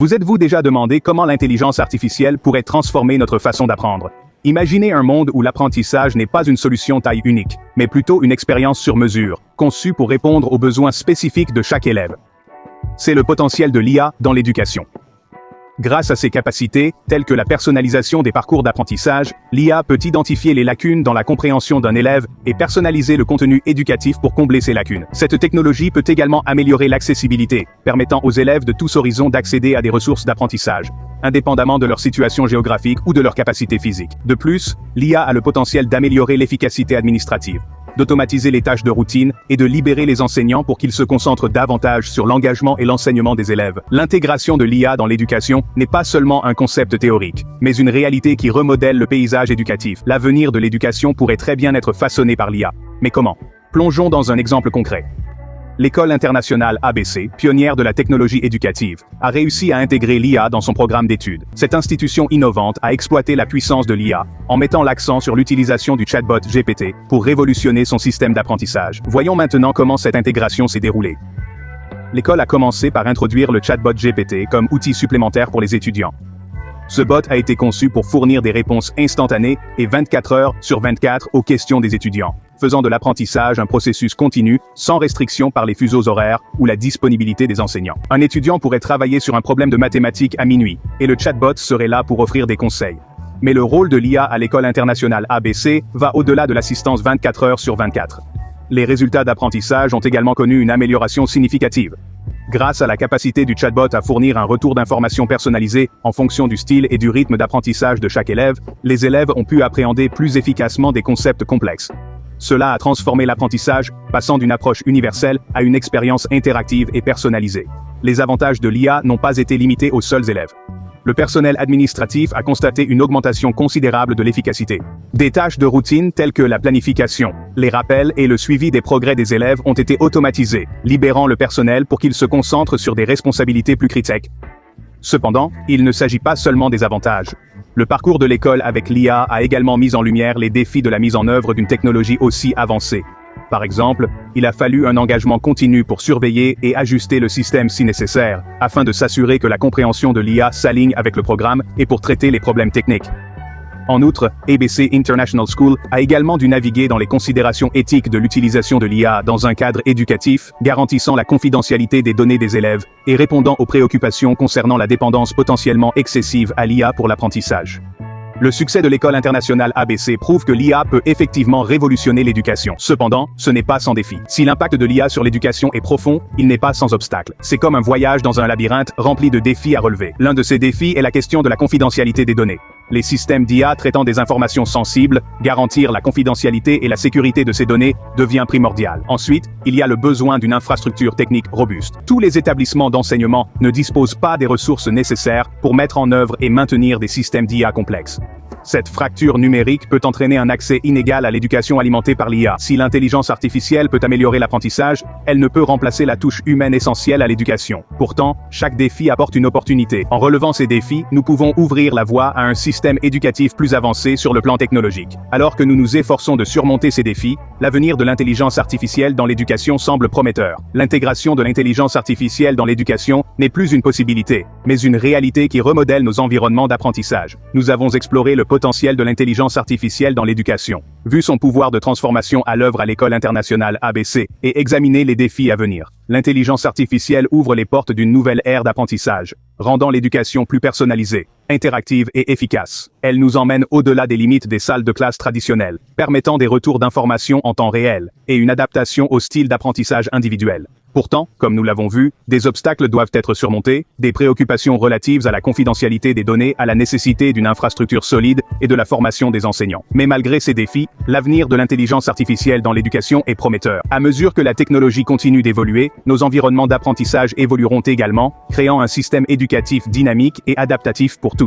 Vous êtes-vous déjà demandé comment l'intelligence artificielle pourrait transformer notre façon d'apprendre? Imaginez un monde où l'apprentissage n'est pas une solution taille unique, mais plutôt une expérience sur mesure, conçue pour répondre aux besoins spécifiques de chaque élève. C'est le potentiel de l'IA dans l'éducation. Grâce à ses capacités, telles que la personnalisation des parcours d'apprentissage, l'IA peut identifier les lacunes dans la compréhension d'un élève et personnaliser le contenu éducatif pour combler ces lacunes. Cette technologie peut également améliorer l'accessibilité, permettant aux élèves de tous horizons d'accéder à des ressources d'apprentissage, indépendamment de leur situation géographique ou de leur capacité physique. De plus, l'IA a le potentiel d'améliorer l'efficacité administrative, d'automatiser les tâches de routine et de libérer les enseignants pour qu'ils se concentrent davantage sur l'engagement et l'enseignement des élèves. L'intégration de l'IA dans l'éducation n'est pas seulement un concept théorique, mais une réalité qui remodèle le paysage éducatif. L'avenir de l'éducation pourrait très bien être façonné par l'IA. Mais comment? Plongeons dans un exemple concret. L'École internationale ABC, pionnière de la technologie éducative, a réussi à intégrer l'IA dans son programme d'études. Cette institution innovante a exploité la puissance de l'IA, en mettant l'accent sur l'utilisation du chatbot GPT pour révolutionner son système d'apprentissage. Voyons maintenant comment cette intégration s'est déroulée. L'école a commencé par introduire le chatbot GPT comme outil supplémentaire pour les étudiants. Ce bot a été conçu pour fournir des réponses instantanées et 24 heures sur 24 aux questions des étudiants, faisant de l'apprentissage un processus continu, sans restriction par les fuseaux horaires ou la disponibilité des enseignants. Un étudiant pourrait travailler sur un problème de mathématiques à minuit, et le chatbot serait là pour offrir des conseils. Mais le rôle de l'IA à l'école internationale ABC va au-delà de l'assistance 24 heures sur 24. Les résultats d'apprentissage ont également connu une amélioration significative. Grâce à la capacité du chatbot à fournir un retour d'informations personnalisé en fonction du style et du rythme d'apprentissage de chaque élève, les élèves ont pu appréhender plus efficacement des concepts complexes. Cela a transformé l'apprentissage, passant d'une approche universelle à une expérience interactive et personnalisée. Les avantages de l'IA n'ont pas été limités aux seuls élèves. Le personnel administratif a constaté une augmentation considérable de l'efficacité. Des tâches de routine telles que la planification, les rappels et le suivi des progrès des élèves ont été automatisés, libérant le personnel pour qu'il se concentre sur des responsabilités plus critiques. Cependant, il ne s'agit pas seulement des avantages. Le parcours de l'école avec l'IA a également mis en lumière les défis de la mise en œuvre d'une technologie aussi avancée. Par exemple, il a fallu un engagement continu pour surveiller et ajuster le système si nécessaire, afin de s'assurer que la compréhension de l'IA s'aligne avec le programme et pour traiter les problèmes techniques. En outre, ABC International School a également dû naviguer dans les considérations éthiques de l'utilisation de l'IA dans un cadre éducatif, garantissant la confidentialité des données des élèves et répondant aux préoccupations concernant la dépendance potentiellement excessive à l'IA pour l'apprentissage. Le succès de l'école internationale ABC prouve que l'IA peut effectivement révolutionner l'éducation. Cependant, ce n'est pas sans défi. Si l'impact de l'IA sur l'éducation est profond, il n'est pas sans obstacle. C'est comme un voyage dans un labyrinthe rempli de défis à relever. L'un de ces défis est la question de la confidentialité des données. Les systèmes d'IA traitant des informations sensibles, garantir la confidentialité et la sécurité de ces données devient primordial. Ensuite, il y a le besoin d'une infrastructure technique robuste. Tous les établissements d'enseignement ne disposent pas des ressources nécessaires pour mettre en œuvre et maintenir des systèmes d'IA complexes. Cette fracture numérique peut entraîner un accès inégal à l'éducation alimentée par l'IA. Si l'intelligence artificielle peut améliorer l'apprentissage, elle ne peut remplacer la touche humaine essentielle à l'éducation. Pourtant, chaque défi apporte une opportunité. En relevant ces défis, nous pouvons ouvrir la voie à un système éducatif plus avancé sur le plan technologique. Alors que nous nous efforçons de surmonter ces défis, l'avenir de l'intelligence artificielle dans l'éducation semble prometteur. L'intégration de l'intelligence artificielle dans l'éducation n'est plus une possibilité, mais une réalité qui remodèle nos environnements d'apprentissage. Nous avons exploré le potentiel de l'intelligence artificielle dans l'éducation, vu son pouvoir de transformation à l'œuvre à l'école internationale ABC, et examiner les défis à venir. L'intelligence artificielle ouvre les portes d'une nouvelle ère d'apprentissage, rendant l'éducation plus personnalisée, interactive et efficace. Elle nous emmène au-delà des limites des salles de classe traditionnelles, permettant des retours d'informations en temps réel, et une adaptation au style d'apprentissage individuel. Pourtant, comme nous l'avons vu, des obstacles doivent être surmontés, des préoccupations relatives à la confidentialité des données, à la nécessité d'une infrastructure solide et de la formation des enseignants. Mais malgré ces défis, l'avenir de l'intelligence artificielle dans l'éducation est prometteur. À mesure que la technologie continue d'évoluer, nos environnements d'apprentissage évolueront également, créant un système éducatif dynamique et adaptatif pour tous.